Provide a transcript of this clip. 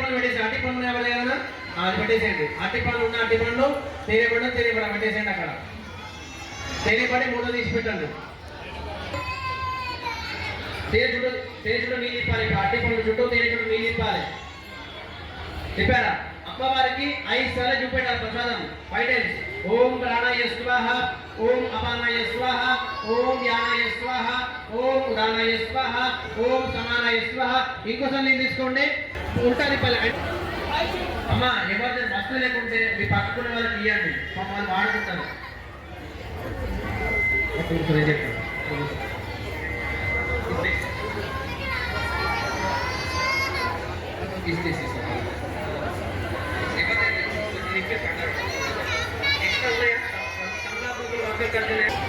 పండ్లు పెట్టేసి అట్టి పండ్లు ఎవరు కదా అది పెట్టేసేయండి. అట్టి పండ్లు ఉన్న అట్టి పండ్లు తేనెపడ పెట్టేసేయండి. అక్కడ తేనెపడి మూడో తీసి పెట్టండి. తేనె చుట్టూ నీళ్ళు ఇప్పాలి. అట్టి పండ్లు చుట్టూ తేనె చుట్టూ నీళ్ళు ఇప్పాలి. చెప్పారా? అమ్మవారికి 5 సార్లు చూపెట్టారు ప్రసాదం 5 టైమ్స్. ఓం ప్రాణాయ స్వాహ, ఓం అపానాయ స్వాహ, ఓం యానాయ స్వాహ, ఓం ఉదానాయ స్వాహ, ఓం సమానాయ స్వాహ. ఇంకోసారి నేను తీసుకోండి. ఉంటాను పల్లె అమ్మ. ఎవరిదైనా వస్తువు లేకుంటే మీ పక్కకున్న వాళ్ళకి ఇవ్వండి, వాళ్ళు వాడుకుంటారు. एक्स्ट्रा